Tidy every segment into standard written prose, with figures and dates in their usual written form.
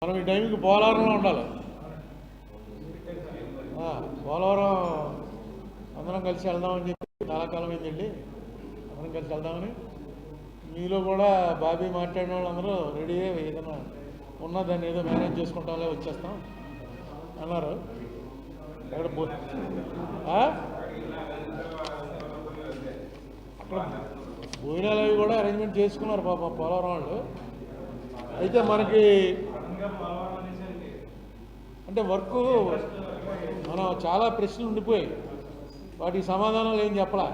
మనం ఈ టైంకి పోలవరంలో ఉండాలి. పోలవరం అందరం కలిసి వెళ్దామని చెప్పి చాలా కాలం ఏంటండి, అందరం కలిసి వెళ్దామని. మీలో కూడా బాబీ మాట్లాడిన వాళ్ళందరూ రెడీ అయ్యి ఏదైనా ఉన్నా దాన్ని ఏదో మేనేజ్ చేసుకుంటాంలే వచ్చేస్తాం అన్నారు. అక్కడ అక్కడ భోజనాలు అవి కూడా అరేంజ్మెంట్ చేసుకున్నారు పాప పోలవరం వాళ్ళు. అయితే మనకి అంటే వర్క్ మనం చాలా ప్రశ్నలు ఉండిపోయాయి, వాటికి సమాధానాలు ఏం చెప్పాలా.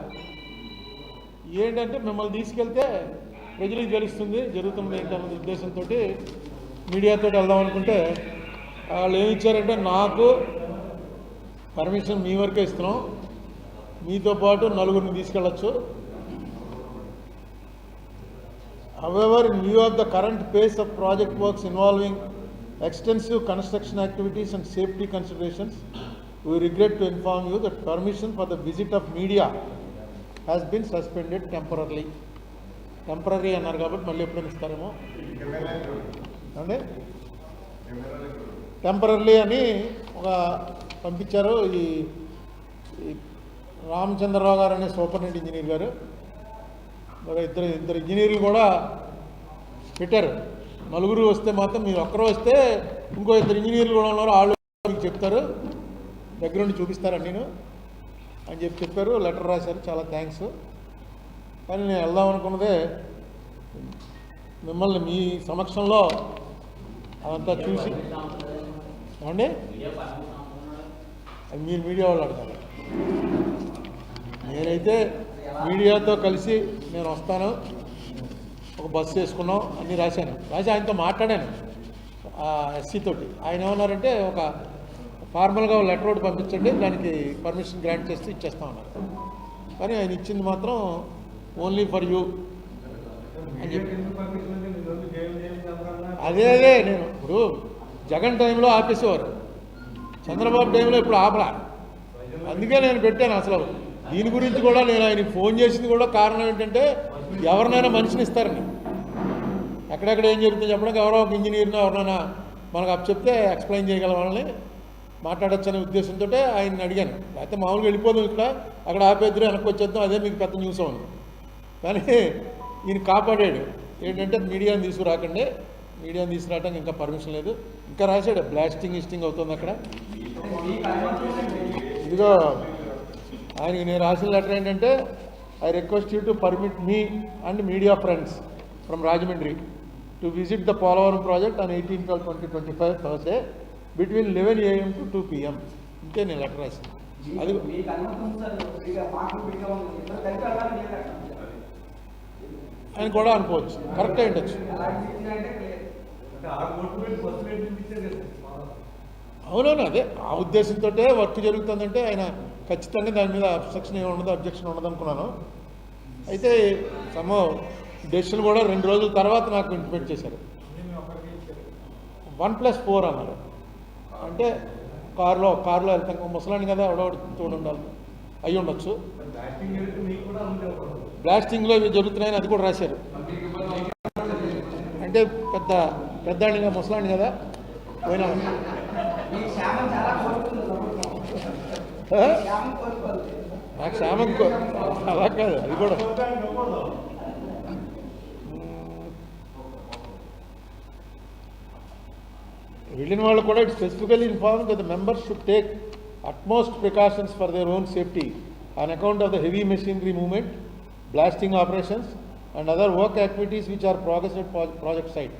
ఏంటంటే మిమ్మల్ని తీసుకెళ్తే ప్రజలకు తెలుస్తుంది జరుగుతుంది ఏంటన్న ఉద్దేశంతో మీడియాతో వెళ్దాం అనుకుంటే వాళ్ళు ఏమి ఇచ్చారంటే, నాకు పర్మిషన్ మీ వరకే ఇస్తున్నాం, మీతో పాటు నలుగురిని తీసుకెళ్ళచ్చు. However, in view of the current pace of project works involving extensive construction activities and safety considerations, we regret to inform you that permission for the visit of media has been suspended temporarily. Temporary అన్నారు కాబట్టి మళ్ళీ ఎప్పుడైనా ఇస్తారేమో అంటే temporary అని ఒక పంపించారు. ఈ రామచంద్రరావు గారు అనే సూపరింటెండెంట్ ఇంజనీర్ గారు, మరి ఇద్దరు ఇంజనీర్లు కూడా పెట్టారు. నలుగురు వస్తే మాత్రం మీరు ఒక్కరు వస్తే ఇంకో ఇద్దరు ఇంజనీర్లు కూడా ఉన్నారు, వాళ్ళు మీకు చెప్తారు, దగ్గరుండి చూపిస్తారని నేను అని చెప్పారు. లెటర్ రాశారు, చాలా థ్యాంక్స్. కానీ నేను వెళ్దాం అనుకున్నదే మిమ్మల్ని మీ సమక్షంలో అదంతా చూసి ఏమండి అది మీరు మీడియా వాళ్ళు అడగాలి. నేనైతే మీడియాతో కలిసి నేను వస్తాను, ఒక బస్సు వేసుకున్నాం అన్నీ రాసి ఆయనతో మాట్లాడాను ఎస్సీ తోటి. ఆయన ఏమన్నారంటే ఒక ఫార్మల్గా లెటర్ ఒకటి పంపించండి, దానికి పర్మిషన్ గ్రాంట్ చేస్తే ఇచ్చేస్తాం అన్నారు. కానీ ఆయన ఇచ్చింది మాత్రం ఓన్లీ ఫర్ యూ అని చెప్పి. అదే నేను ఇప్పుడు జగన్ టైంలో ఆపేసేవారు, చంద్రబాబు టైంలో ఇప్పుడు ఆపలా. అందుకే నేను పెట్టాను. అసలు దీని గురించి కూడా నేను ఆయనకి ఫోన్ చేసింది కూడా కారణం ఏంటంటే, ఎవరినైనా మనిషిని ఇస్తారని, ఎక్కడెక్కడ ఏం జరుగుతుందో చెప్పడానికి ఎవరో ఒక ఇంజనీర్నో ఎవరినైనా మనకు చెప్తే ఎక్స్ప్లెయిన్ చేయగల వాళ్ళని మాట్లాడచ్చు అనే ఉద్దేశంతో ఆయన్ని అడిగాను. లేకపోతే మామూలుగా వెళ్ళిపోదాం, ఇక్కడ అక్కడ ఆపేద్దరు వెనక్కి వచ్చేద్దాం, అదే మీకు పెద్ద న్యూస్ ఉంది. కానీ ఈయన కాపాడాడు. ఏంటంటే మీడియాని తీసుకురాకండి, మీడియాని తీసుకురావడానికి ఇంకా పర్మిషన్ లేదు. ఇంకా రాశాడు బ్లాస్టింగ్ ఇస్టింగ్ అవుతుంది అక్కడ. ఇదిగో ఆయనకి నేను రాసిన లెటర్ ఏంటంటే, I request you to permit me and media friends from Rajahmundry to visit the Polavaram project on 18/12/2025 Thursday between 11 AM to 2 PM. ఇంకే నేను లెటర్ రాశాను. అది ఆయన కూడా అనుకోవచ్చు, కరెక్ట్ అయి ఉండొచ్చు. అవునవును, అదే ఆ ఉద్దేశంతో వర్క్ జరుగుతుందంటే ఆయన ఖచ్చితంగా దాని మీద అబ్స్ట్రక్షన్ ఏమి ఉండదు, అబ్జెక్షన్ ఉండదు అనుకున్నాను. అయితే సమ డెసిషన్ కూడా 2 రోజుల తర్వాత నాకు ఇంటిమేట్ చేశారు. 1+4 అన్నారు. అంటే కారులో వెళ్తాం, ముసలాన్ని కదా ఎవడోడు తోడుండాలి, అయి ఉండొచ్చు. బ్లాస్టింగ్లో ఇవి జరుగుతున్నాయని అది కూడా రాశారు. అంటే పెద్దాడిగా ముసలాన్ని కదా పోయినా నాకు క్షేమం అలా కాదు, అది కూడా వెళ్ళిన వాళ్ళు కూడా it specifically inform that the members should take utmost precautions for their own safety on account of the heavy machinery movement, blasting operations and other work activities which are progress at project site.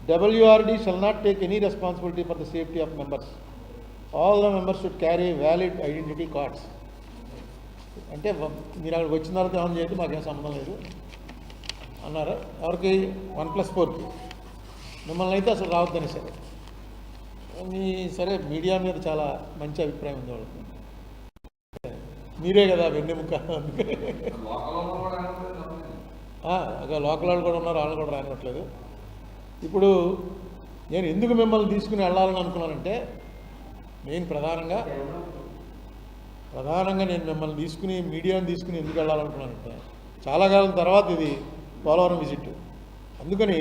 WRD shall not take any responsibility for the safety of members. All the members should carry valid identity cards. అంటే మీరు అక్కడికి వచ్చిన తర్వాత ఏమని చేయండి, మాకేం సంబంధం లేదు అన్నారు. ఎవరికి 1+4కి, మిమ్మల్ని అయితే అసలు రావద్దని సరే. సరే మీడియా మీద చాలా మంచి అభిప్రాయం ఉంది వాళ్ళకి, మీరే కదా వెన్నెముక. లోకల్ వాళ్ళు కూడా ఉన్నారు, వాళ్ళు కూడా రానివ్వట్లేదు. ఇప్పుడు నేను ఎందుకు మిమ్మల్ని తీసుకుని వెళ్ళాలని అనుకున్నానంటే, నేను ప్రధానంగా నేను మిమ్మల్ని తీసుకుని మీడియాని తీసుకుని ఎందుకు వెళ్ళాలనుకున్నానంటే, చాలా కాలం తర్వాత ఇది పోలవరం విజిట్. అందుకని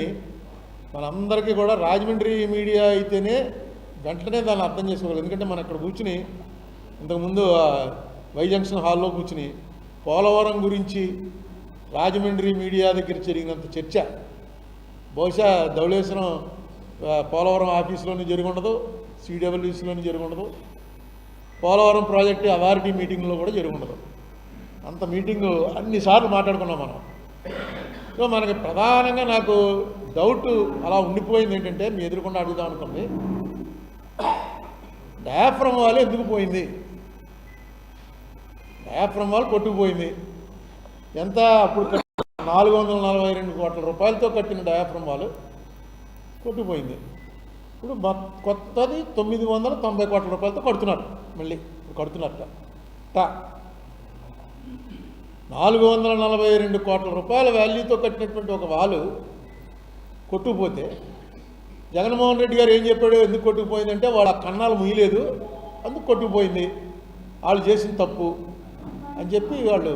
మనందరికీ కూడా రాజమండ్రి మీడియా అయితేనే వెంటనే దాన్ని అర్థం చేసుకోవాలి. ఎందుకంటే మనం ఇక్కడ కూర్చుని ఇంతకుముందు వై జంక్షన్ హాల్లో కూర్చుని పోలవరం గురించి రాజమండ్రి మీడియా దగ్గర జరిగినంత చర్చ బహుశా ధవళేశ్వరం పోలవరం ఆఫీసులోనే జరిగి ఉండదు, సిడబ్ల్యూసీలోనే జరిగి ఉండదు, పోలవరం ప్రాజెక్టు అథారిటీ మీటింగ్లో కూడా జరిగి ఉండదు. అంత మీటింగు అన్నిసార్లు మాట్లాడుకున్నాం మనం. సో మనకి ప్రధానంగా నాకు డౌట్ అలా ఉండిపోయింది ఏంటంటే, మీ ఎదురుకుండా అడుగుదాం అనుకోండి, డయాఫ్రమ్ వాల్ ఎందుకు పోయింది? డయాఫ్రమ్ వాల్ కొట్టుకుపోయింది. ఎంత అప్పుడు 442 కోట్ల రూపాయలతో కట్టిన డయాఫ్రమ్ వాల్ కొట్టుకుపోయింది. ఇప్పుడు కొత్తది 990 కోట్ల రూపాయలతో కడుతున్నారు, మళ్ళీ కడుతున్నట్ట. 442 కోట్ల రూపాయల వాల్యూతో కట్టినటువంటి ఒక వాలు కొట్టుకుపోతే జగన్మోహన్ రెడ్డి గారు ఏం చెప్పాడు? ఎందుకు కొట్టుకుపోయిందంటే వాళ్ళ కన్నాలు ముయ్యలేదు, అందుకు కొట్టుకుపోయింది, వాళ్ళు చేసిన తప్పు అని చెప్పి వాళ్ళు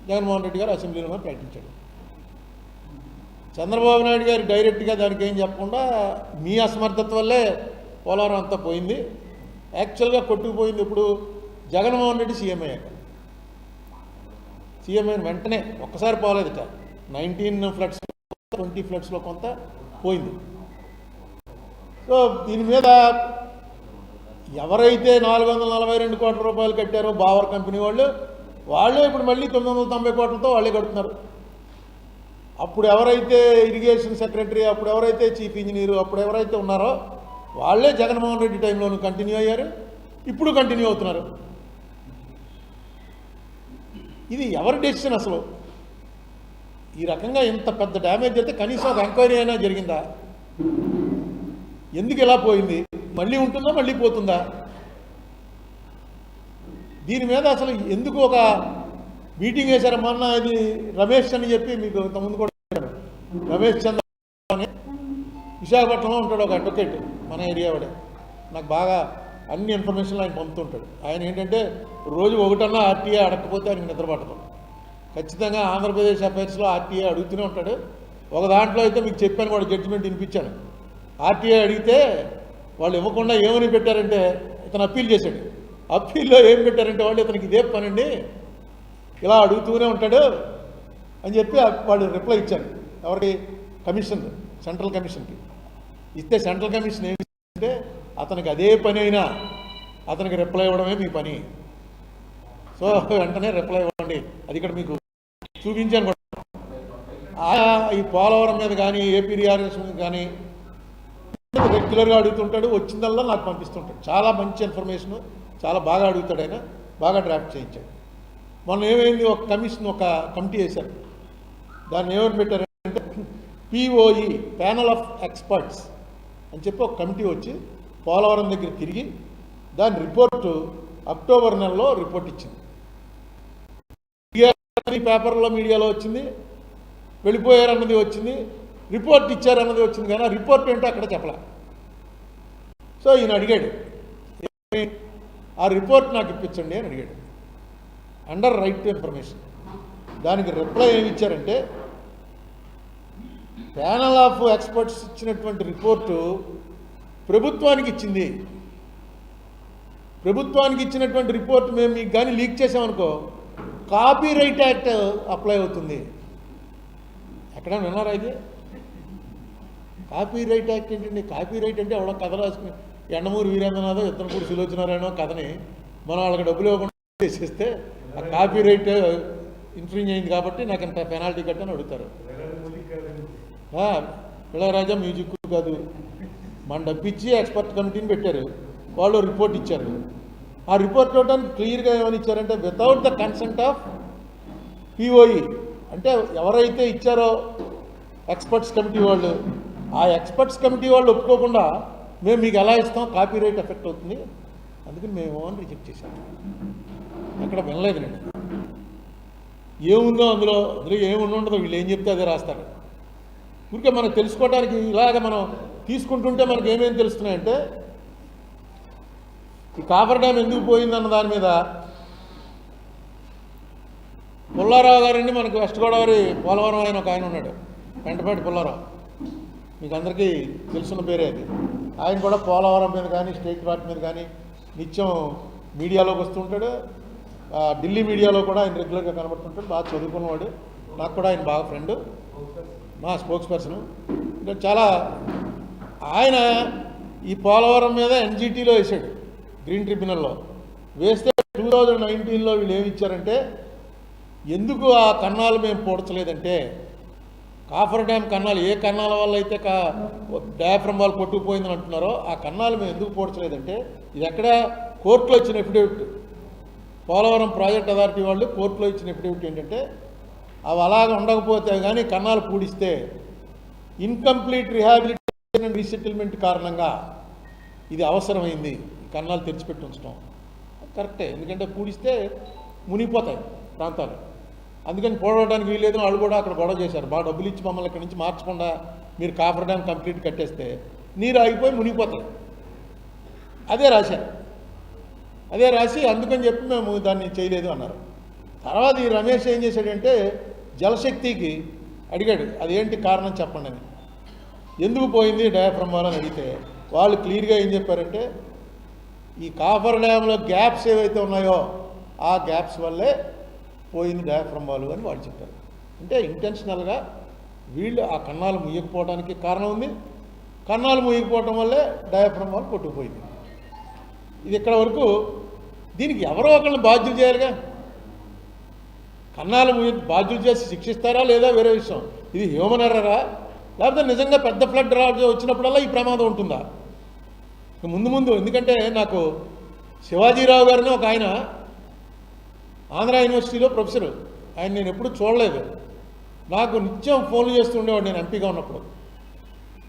జగన్మోహన్ రెడ్డి గారు అసెంబ్లీలో ప్రకటించాడు. చంద్రబాబు నాయుడు గారు డైరెక్ట్గా దానికి ఏం చెప్పకుండా మీ అసమర్థత వల్లే పోలవరం అంతా పోయింది, యాక్చువల్గా కొట్టుకుపోయింది ఇప్పుడు జగన్మోహన్ రెడ్డి సీఎం అయ్యాక. సీఎం అయిన వెంటనే ఒక్కసారి పోలేదట, 19 ఫ్లడ్స్ 20 ఫ్లడ్స్లో కొంత పోయింది. సో దీని మీద ఎవరైతే 442 కోట్ల రూపాయలు కట్టారో బావర్ కంపెనీ వాళ్ళే ఇప్పుడు మళ్ళీ 990 కోట్లతో వాళ్ళే కడుతున్నారు. అప్పుడు ఎవరైతే ఇరిగేషన్ సెక్రటరీ, అప్పుడు ఎవరైతే చీఫ్ ఇంజనీరు, అప్పుడు ఎవరైతే ఉన్నారో వాళ్ళే జగన్మోహన్ రెడ్డి టైంలోనూ కంటిన్యూ అయ్యారు, ఇప్పుడు కంటిన్యూ అవుతున్నారు. ఇది ఎవరి డెసిషన్ అసలు? ఈ రకంగా ఇంత పెద్ద డ్యామేజ్ అయితే కనీసం ఒక ఎంక్వైరీ అయినా జరిగిందా? ఎందుకు ఇలా పోయింది? మళ్ళీ ఉంటుందా, మళ్ళీ పోతుందా? దీని మీద అసలు ఎందుకు ఒక మీటింగ్ వేశారు? మొన్న ఇది రమేష్ అని చెప్పి మీకు ఇంతకుముందు కూడా రమేష్ చంద్ర అని విశాఖపట్నంలో ఉంటాడు, ఒక అడ్వకేట్, మన ఏరియా వాడే, నాకు బాగా అన్ని ఇన్ఫర్మేషన్లు ఆయన పంపుతుంటాడు. ఆయన ఏంటంటే రోజు ఒకటన్నా ఆర్టీఏ అడగకపోతే ఆయనకు నిద్రపడతాం. ఖచ్చితంగా ఆంధ్రప్రదేశ్ అఫైర్స్లో ఆర్టీఏ అడుగుతూనే ఉంటాడు. ఒక దాంట్లో అయితే మీకు చెప్పాను కూడా, జడ్జిమెంట్ వినిపించాను. ఆర్టీఏ అడిగితే వాళ్ళు ఇవ్వకుండా ఏమని పెట్టారంటే, ఇతను అప్పీల్ చేశాడు. అప్పీల్లో ఏం పెట్టారంటే వాళ్ళు, ఇతనికి ఇదే పనండి, ఇలా అడుగుతూనే ఉంటాడు అని చెప్పి వాళ్ళు రిప్లై ఇచ్చారు. ఎవరికి? కమిషన్, సెంట్రల్ కమిషన్కి ఇస్తే సెంట్రల్ కమిషన్ ఏమిటంటే, అతనికి అదే పని అయినా అతనికి రిప్లై ఇవ్వడమే మీ పని. సో వెంటనే రిప్లై ఇవ్వండి. అది ఇక్కడ మీకు చూపించాను కూడా. ఈ పోలవరం మీద కానీ ఏపీ రిఆర్ఎస్ మీద కానీ రెగ్యులర్గా అడుగుతుంటాడు, వచ్చిందల్లా నాకు పంపిస్తుంటాడు. చాలా మంచి ఇన్ఫర్మేషన్, చాలా బాగా అడుగుతాడు ఆయన, బాగా డ్రాఫ్ట్ చేయించాడు. మొన్న ఏమైంది, ఒక కమిషన్, ఒక కమిటీ వేశారు. దాన్ని ఏమని పెట్టారంటే పిఓఈ, ప్యానల్ ఆఫ్ ఎక్స్పర్ట్స్ అని చెప్పి ఒక కమిటీ వచ్చి పోలవరం దగ్గర తిరిగి దాని రిపోర్టు అక్టోబర్ నెలలో రిపోర్ట్ ఇచ్చింది. పేపర్లో మీడియాలో వచ్చింది, వెళ్ళిపోయారన్నది వచ్చింది, రిపోర్ట్ ఇచ్చారన్నది వచ్చింది, కానీ ఆ రిపోర్ట్ ఏంటో అక్కడ చెప్పలే. సో ఈయన అడిగాడు, ఆ రిపోర్ట్ నాకు ఇప్పించండి అని అడిగాడు, అండర్ రైట్ టు ఇన్ఫర్మేషన్. దానికి రిప్లై ఏమి ఇచ్చారంటే, ప్యానల్ ఆఫ్ ఎక్స్పర్ట్స్ ఇచ్చినటువంటి రిపోర్టు ప్రభుత్వానికి ఇచ్చింది, ప్రభుత్వానికి ఇచ్చినటువంటి రిపోర్ట్ మేము మీకు కానీ లీక్ చేసామనుకో కాపీరైట్ యాక్ట్ అప్లై అవుతుంది. ఎక్కడ విన్నారా ఇది? కాపీరైట్ యాక్ట్ ఏంటండి? కాపీరైట్ అంటే ఎవడో కథ రాసుకుని ఎండమూరి వీరేంద్రనాథో ఇద్దరు సులోచనారాయణో కథని మనం వాళ్ళకి డబ్బులు ఇవ్వకుండా చేసేస్తే ఆ కాపీరైట్ ఇన్ఫ్రింజ్ అయింది కాబట్టి నాకు ఇంత పెనాల్టీ కట్టని అడుగుతారు. ఇళయరాజా మ్యూజిక్ కాదు, మన డబ్బిచ్చి ఎక్స్పర్ట్ కమిటీని పెట్టారు, వాళ్ళు రిపోర్ట్ ఇచ్చారు. ఆ రిపోర్ట్ ఇవ్వడానికి క్లియర్గా ఏమని ఇచ్చారంటే, without the consent of PoE, అంటే ఎవరైతే ఇచ్చారో ఎక్స్పర్ట్స్ కమిటీ వాళ్ళు, ఆ ఎక్స్పర్ట్స్ కమిటీ వాళ్ళు ఒప్పుకోకుండా మేము మీకు ఎలా ఇస్తాం, కాపీరైట్ ఎఫెక్ట్ అవుతుంది, అందుకని మేము అని రిజెక్ట్ చేశాం. ఎక్కడ వినలేదు నేను. ఏముందో అందులో ఏముండదో వీళ్ళు ఏం చెప్తే అదే రాస్తారు. ఊరికే మనకు తెలుసుకోవడానికి ఇలాగ మనం తీసుకుంటుంటే మనకు ఏమేమి తెలుస్తున్నాయంటే, ఈ కాపర్ డ్యామ్ ఎందుకు పోయిందన్న దాని మీద పుల్లారావు గారండి, మనకు వెస్ట్ గోదావరి పోలవరం ఆయన ఒక ఆయన ఉన్నాడు, వెంటపాటి పుల్లారావు. మీకు అందరికీ తెలుసున్న పేరే అది. ఆయన కూడా పోలవరం మీద కానీ స్టేట్ వాటి మీద కానీ నిత్యం మీడియాలోకి వస్తుంటాడు. ఢిల్లీ మీడియాలో కూడా ఆయన రెగ్యులర్గా కనబడుతుంటాడు. బాగా చదువుకున్నవాడు. నాకు కూడా ఆయన బాగా ఫ్రెండ్, మా స్పోక్స్ పర్సన్. ఇంకా చాలా ఆయన ఈ పోలవరం మీద ఎన్జిటీలో వేసాడు, గ్రీన్ ట్రిబ్యునల్లో వేస్తే 2019లో వీళ్ళు ఏమి ఇచ్చారంటే, ఎందుకు ఆ కన్నాలు మేము పూడ్చలేదంటే, కాఫర్ డ్యామ్ కన్నాలు ఏ కన్నాల వల్ల అయితే డయాఫ్రమ్ వాళ్ళు కొట్టుకుపోయిందని అంటున్నారో ఆ కన్నాలు మేము ఎందుకు పూడ్చలేదంటే, ఇది ఎక్కడ కోర్టులో ఇచ్చిన ఎఫిడవిట్, పోలవరం ప్రాజెక్ట్ అథారిటీ వాళ్ళు కోర్టులో ఇచ్చిన ఎఫిడవిట్ ఏంటంటే, అవి అలాగ ఉండకపోతే కానీ కన్నాలు పూడిస్తే ఇన్కంప్లీట్ రిహాబిలిటేషన్ అండ్ రీసెటిల్మెంట్ కారణంగా ఇది అవసరమైంది, ఈ కన్నాలు తెరిచిపెట్టి ఉంచడం కరెక్టే. ఎందుకంటే పూడిస్తే మునిగిపోతాయి ప్రాంతాలు, అందుకని పోడవడానికి వీలేదు. వాళ్ళు కూడా అక్కడ గొడవ చేశారు, బాగా డబ్బులు ఇచ్చి మమ్మల్ని ఇక్కడి నుంచి మార్చకుండా మీరు కాఫర్ డ్యామ్ కంప్లీట్ కట్టేస్తే నీరు ఆగిపోయి మునిగిపోతాయి. అదే రాసి అందుకని చెప్పి మేము దాన్ని చేయలేదు అన్నారు. తర్వాత ఈ రమేష్ ఏం చేశాడంటే, జలశక్తికి అడిగాడు అదేంటి కారణం చెప్పండి అని. ఎందుకు పోయింది డయాఫ్రమ్ అని అడిగితే వాళ్ళు క్లియర్గా ఏం చెప్పారంటే, ఈ కాఫర్ డ్యామ్లో గ్యాప్స్ ఏవైతే ఉన్నాయో ఆ గ్యాప్స్ వల్లే పోయింది డయాఫ్రమ్ వాల్ అని వాళ్ళు చెప్పారు. అంటే ఇంటెన్షనల్గా వీళ్ళు ఆ కన్నాలు ముయ్యకపోవడానికి కారణం ఉంది, కన్నాలు ముయ్యకపోవడం వల్లే డయాఫ్రమ్ వాల్ కొట్టుకుపోయింది. ఇది ఇక్కడ వరకు. దీనికి ఎవరో ఒకరిని బాధ్యులు చేయాలిగా. కన్నాలు బాధ్యులు చేసి శిక్షిస్తారా లేదా వేరే విషయం. ఇది హ్యూమన్ ఎర్రరా, లేకపోతే నిజంగా పెద్ద ఫ్లడ్ వచ్చినప్పుడల్లా ఈ ప్రమాదం ఉంటుందా? ముందు ఎందుకంటే నాకు శివాజీరావు గారిని ఒక ఆయన ఆంధ్ర యూనివర్సిటీలో ప్రొఫెసరు, ఆయన నేను ఎప్పుడు చూడలేదు. నాకు నిత్యం ఫోన్లు చేస్తూ ఉండేవాడు నేను ఎంపీగా ఉన్నప్పుడు.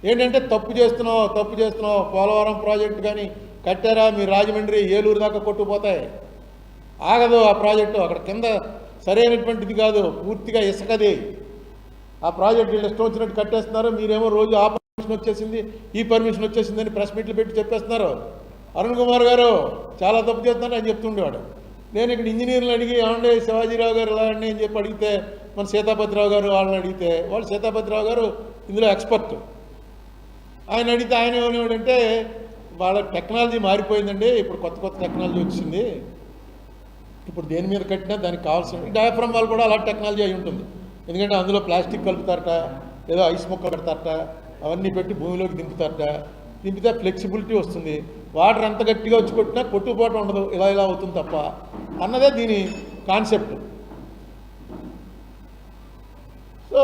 ఏంటంటే తప్పు చేస్తున్నావు, పోలవరం ప్రాజెక్టు కానీ కట్టారా, మీరు రాజమండ్రి ఏలూరు దాకా కొట్టుకుపోతాయి, ఆగదు ఆ ప్రాజెక్టు, అక్కడ కింద సరైనటువంటిది కాదు, పూర్తిగా ఇసుకది, ఆ ప్రాజెక్టు వీళ్ళు ఇష్టం వచ్చినట్టు కట్టేస్తున్నారు, మీరేమో రోజు ఆ పర్మిషన్ వచ్చేసింది ఈ పర్మిషన్ వచ్చేసిందని ప్రెస్ మీట్లు పెట్టి చెప్పేస్తున్నారు. అరుణ్ కుమార్ గారు చాలా తప్పు చేస్తున్నారు అని చెప్తుండేవాడు. నేను ఇక్కడ ఇంజనీర్లు అడిగి ఏమంటే శివాజీరావు గారు ఎలా అండి అని చెప్పి అడిగితే, మన సీతాపతిరావు గారు వాళ్ళని అడిగితే, వాళ్ళు సీతాపతిరావు గారు ఇందులో ఎక్స్పర్ట్. ఆయన అడిగితే ఆయన ఏమనేవాడంటే, వాళ్ళ టెక్నాలజీ మారిపోయిందండి, ఇప్పుడు కొత్త టెక్నాలజీ వచ్చింది, ఇప్పుడు దేని మీద కట్టినా దానికి కావాల్సిన డయాఫ్రమ్ వాళ్ళు కూడా అలాంటి టెక్నాలజీ అయి ఉంటుంది. ఎందుకంటే అందులో ప్లాస్టిక్ కలుపుతారట, ఏదో ఐస్ మొక్క పెడతారట, అవన్నీ పెట్టి భూమిలోకి దింపితే ఫ్లెక్సిబిలిటీ వస్తుంది, వాటర్ ఎంత గట్టిగా వచ్చి కొట్టినా కొట్టుకుపోవటం ఉండదు, ఇలా అవుతుంది తప్ప అన్నదే దీని కాన్సెప్ట్. సో